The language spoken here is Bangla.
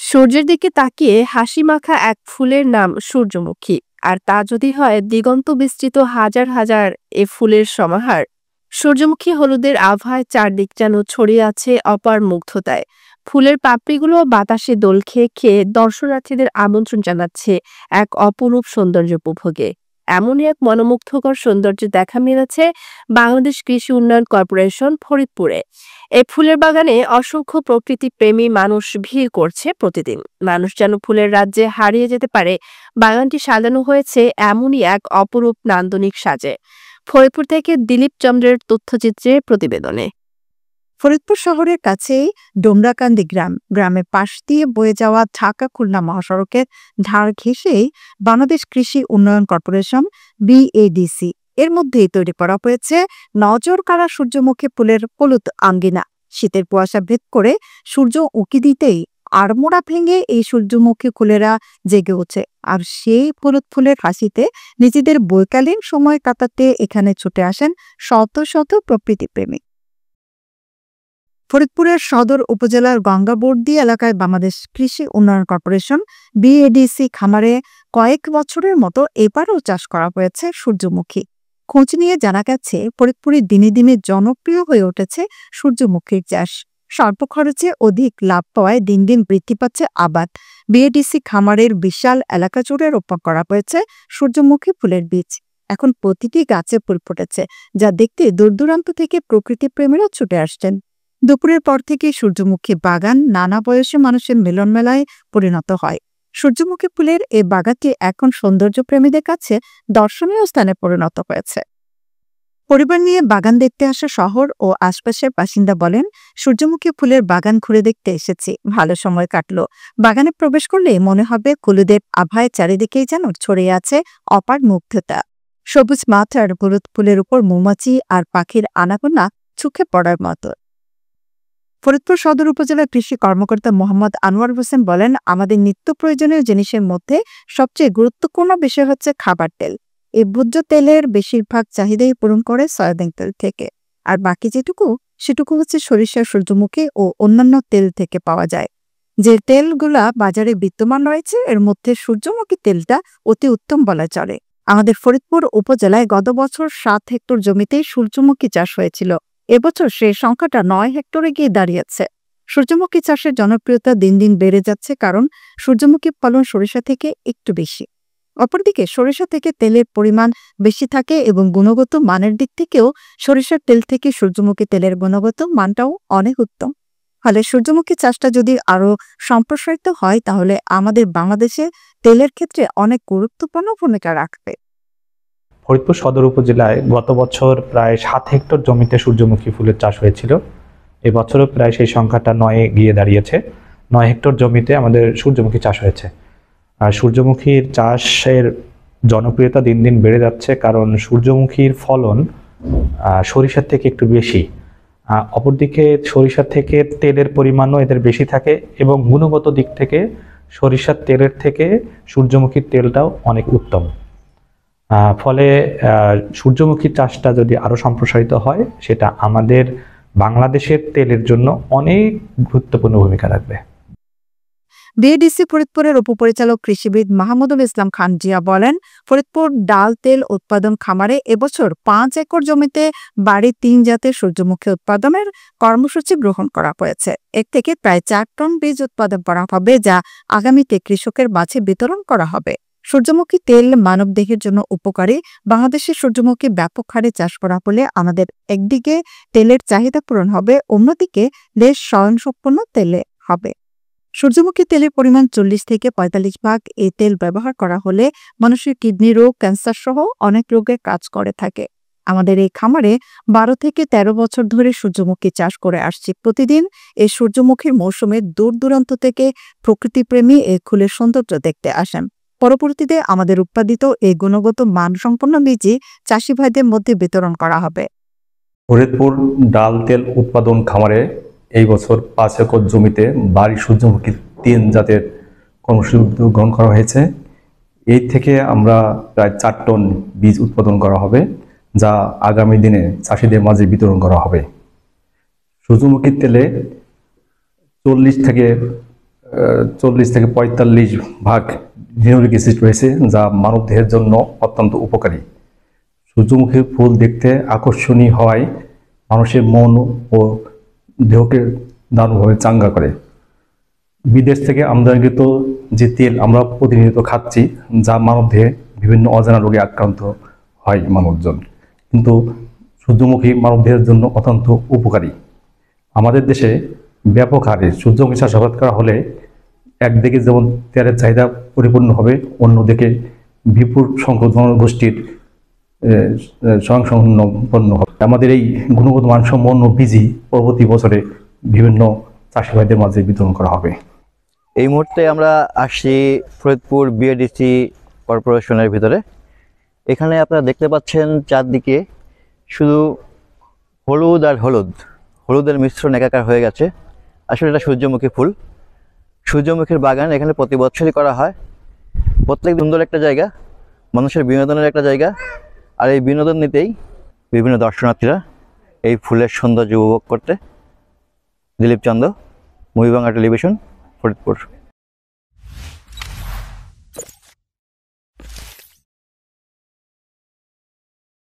সূর্যের দিকে তাকিয়ে হাসিমাখা এক ফুলের নাম সূর্যমুখী। আর তা যদি হয় দিগন্ত বিস্তৃত হাজার হাজার এ ফুলের সমাহার। সূর্যমুখী হলুদের আভায় চারদিক যেন ছড়িয়ে আছে অপার মুগ্ধতায়। ফুলের পাপড়িগুলো বাতাসে দোল খেয়ে খেয়ে দর্শনার্থীদের আমন্ত্রণ জানাচ্ছে এক অপরূপ সৌন্দর্য উপভোগে। এমনই এক মনোমুগ্ধকর সৌন্দর্য দেখা মিলেছে বাংলাদেশ কৃষি উন্নয়ন কর্পোরেশন ফরিদপুরে। এই ফুলের বাগানে অসংখ্য প্রকৃতি প্রেমী মানুষ ভিড় করছে প্রতিদিন। মানুষ যেন ফুলের রাজ্যে হারিয়ে যেতে পারে। বাগানটি সাজানো হয়েছে এমনই এক অপরূপ নান্দনিক সাজে। ফরিদপুর থেকে দিলীপ চন্দ্রের তথ্যচিত্রের প্রতিবেদনে। ফরিদপুর শহরের কাছেই ডোমরাকান্দি গ্রামের পাশ দিয়ে বয়ে যাওয়া ঢাকা খুলনা মহাসড়কের ধার ঘেঁষেই বাংলাদেশ কৃষি উন্নয়ন কর্পোরেশন BADC এর মধ্যেই তৈরি করা হয়েছে নজর কাড়া সূর্যমুখী ফুলের হলুদ আঙ্গিনা। শীতের কুয়াশা ভেদ করে সূর্য উঁকি দিতেই আড়মোড়া ভেঙে এই সূর্যমুখী ফুলেরা জেগে ওঠে। আর সেই হলুদ ফুলের হাসিতে নিজেদের বৈকালীন সময় কাটাতে এখানে ছুটে আসেন শত শত প্রকৃতিপ্রেমী। ফরিদপুরের সদর উপজেলার গঙ্গাবর্দী এলাকায় বাংলাদেশ কৃষি উন্নয়ন কর্পোরেশন BADC খামারে কয়েক বছরের মতো এবারও চাষ করা হয়েছে সূর্যমুখী। খোঁজ নিয়ে জানা গেছে ফরিদপুরে দিনে দিনে জনপ্রিয় হয়ে উঠেছে সূর্যমুখীর চাষ। স্বল্প খরচে অধিক লাভ পাওয়ায় দিন দিন বৃদ্ধি পাচ্ছে আবাদ। BADC খামারের বিশাল এলাকা জুড়ে রোপণ করা হয়েছে সূর্যমুখী ফুলের বীজ। এখন প্রতিটি গাছে ফুল ফুটেছে, যা দেখতে দূর দূরান্ত থেকে প্রকৃতিপ্রেমীরা ছুটে আসছেন। দুপুরের পর থেকে সূর্যমুখী বাগান নানা বয়সী মানুষের মিলন মেলায় পরিণত হয়। সূর্যমুখী ফুলের এই বাগানটি এখন সৌন্দর্যপ্রেমীদের কাছে দর্শনীয় স্থানে পরিণত হয়েছে। পরিবার নিয়ে বাগান দেখতে আসা শহর ও আশপাশের বাসিন্দা বলেন, সূর্যমুখী ফুলের বাগান ঘুরে দেখতে এসেছি, ভালো সময় কাটলো। বাগানে প্রবেশ করলে মনে হবে হলুদের আভায় চারিদিকেই যেন ছড়িয়ে আছে অপার মুগ্ধতা। সবুজ মাঠ আর হলুদ ফুলের উপর মৌমাছি আর পাখির আনাগোনা চোখে পড়ার মতো। ফরিদপুর সদর উপজেলার কৃষি কর্মকর্তা মোহাম্মদ আনোয়ার হোসেন বলেন, আমাদের নিত্য প্রয়োজনীয় জিনিসের মধ্যে সবচেয়ে গুরুত্বপূর্ণ বিষয় হচ্ছে খাবার তেল। এই ভোজ্য তেলের বেশিরভাগ চাহিদাই পূরণ করে সয়াবিন তেল থেকে, আর বাকি সেটুকু হচ্ছে সরিষা, সূর্যমুখী ও অন্যান্য তেল থেকে পাওয়া যায়। যে তেলগুলা বাজারে বিদ্যমান রয়েছে এর মধ্যে সূর্যমুখী তেলটা অতি উত্তম বলা চলে। আমাদের ফরিদপুর উপজেলায় গত বছর 7 হেক্টর জমিতে সূর্যমুখী চাষ হয়েছিল। এবছর সেই সংখ্যাটা 9 হেক্টরে গিয়ে দাঁড়িয়েছে। সূর্যমুখী চাষের জনপ্রিয়তা দিন দিন বেড়ে যাচ্ছে, কারণ সূর্যমুখী ফলন সরিষা থেকে একটু বেশি। অপরদিকে সরিষা থেকে তেলের পরিমাণ বেশি থাকে এবং গুণগত মানের দিক থেকেও সরিষার তেল থেকে সূর্যমুখী তেলের গুণগত মানটাও অনেক উত্তম। ফলে সূর্যমুখী চাষটা যদি আরো সম্প্রসারিত হয় তাহলে আমাদের বাংলাদেশে তেলের ক্ষেত্রে অনেক গুরুত্বপূর্ণ ভূমিকা রাখবে। ফরিদপুর সদর উপজেলায় গত বছর প্রায় 7 হেক্টর জমিতে সূর্যমুখী ফুলের চাষ হয়েছিল। এবছরও প্রায় সেই সংখ্যাটা 9-এ গিয়ে দাঁড়িয়েছে। 9 হেক্টর জমিতে আমাদের সূর্যমুখী চাষ হয়েছে। আর সূর্যমুখীর চাষের জনপ্রিয়তা দিন দিন বেড়ে যাচ্ছে, কারণ সূর্যমুখীর ফলন সরিষার থেকে একটু বেশি। অপরদিকে সরিষার থেকে তেলের পরিমাণও এদের বেশি থাকে এবং গুণগত দিক থেকে সরিষার তেলের থেকে সূর্যমুখীর তেলটাও অনেক উত্তম। ফলে সূর্যমুখী চাষটা যদি আরো সম্প্রসারিত হয় সেটা আমাদের বাংলাদেশের তেলের জন্য অনেক গুরুত্বপূর্ণ ভূমিকা রাখবে। BADC ফরিদপুরের উপপরিচালক কৃষিবিদ মাহমুদুল ইসলাম খান জিয়া বলেন, ফরিদপুর ডাল তেল উৎপাদন খামারে এবছর 5 একর জমিতে বাড়ি 3 জাতের সূর্যমুখী উৎপাদনের কর্মসূচি গ্রহণ করা হয়েছে। এর থেকে প্রায় 4 টন বীজ উৎপাদন করা হবে, যা আগামীতে কৃষকের মাঝে বিতরণ করা হবে। সূর্যমুখী তেল মানবদেহের জন্য উপকারী। বাংলাদেশে সূর্যমুখী ব্যাপক হারে চাষ করা হলে আমাদের একদিকে তেলের চাহিদা পূরণ হবে, অন্যদিকে দেশ স্বয়ংসম্পূর্ণ তেলে হবে। সূর্যমুখী তেলের পরিমাণ 40 থেকে 45 ভাগ এই তেল ব্যবহার করা হলে মানুষের কিডনি রোগ, ক্যান্সার সহ অনেক রোগের কাজ করে থাকে। আমাদের এই খামারে 12 থেকে 13 বছর ধরে সূর্যমুখী চাষ করে আসছি। প্রতিদিন এই সূর্যমুখীর মৌসুমে দূর দূরান্ত থেকে প্রকৃতিপ্রেমী এই ফুলের সৌন্দর্য দেখতে আসেন। পরবর্তীতে আমাদের উৎপাদিত এই গুণগত মানসম্পন্ন বীজই চাষি ভাইদের মধ্যে বিতরণ করা হবে। ফরিদপুর ডাল তেল উৎপাদন খামারে এই বছর 5 একর জমিতে বাড়ি সূর্যমুখী 3 জাতের কর্মসূচি গ্রহণ করা হয়েছে। এই থেকে আমরা প্রায় 4 টন বীজ উৎপাদন করা হবে, যা আগামী দিনে চাষিদের মাঝে বিতরণ করা হবে। সূর্যমুখীর তেলে 40 থেকে 40 থেকে 45% নিউক্লিক অ্যাসিড রয়েছে, যা মানবদেহের জন্য অত্যন্ত উপকারী। সূর্যমুখী ফুল দেখতে আকর্ষণীয় হওয়ায় মানুষের মন ও দেহকে দারুণভাবে চাঙ্গা করে। বিদেশ থেকে আমদানিকৃত যে তেল আমরা প্রতিনিয়ত খাচ্ছি, যা মানবদেহে বিভিন্ন অজানা রোগে আক্রান্ত হয় মানুষজন, কিন্তু সূর্যমুখী মানবদেহের জন্য অত্যন্ত উপকারী। আমাদের দেশে ব্যাপক হারে সূর্যমুখী চাষাবাদ করা হলে একদিকে যেমন তেলের চাহিদা পরিপূর্ণ হবে, অন্যদিকে বিপুল সংখ্যক জনগোষ্ঠীর স্বয়ংসম্পন্ন হবে। আমাদের এই গুণগত মানসম্পন্ন বীজই পরবর্তী বছরে বিভিন্ন চাষি ভাইদের মাঝে বিতরণ করা হবে। এই মুহূর্তে আমরা আসছি ফরিদপুর বিএডিসি কর্পোরেশনের ভিতরে। এখানে আপনারা দেখতে পাচ্ছেন চারদিকে শুধু হলুদ আর হলুদের মিশ্রণ একাকার হয়ে গেছে। আসলে এটা সূর্যমুখী ফুল, সূর্যমুখীর বাগান এখানে প্রতি বছরই করা হয়। প্রত্যেক সুন্দর একটা জায়গা, মানুষের বিনোদনের একটা জায়গা। আর এই বিনোদন নিতেই বিভিন্ন দর্শনার্থীরা এই ফুলের সৌন্দর্য উপভোগ করতে। Dilip Chanda, movie Bangla television, Faridpur.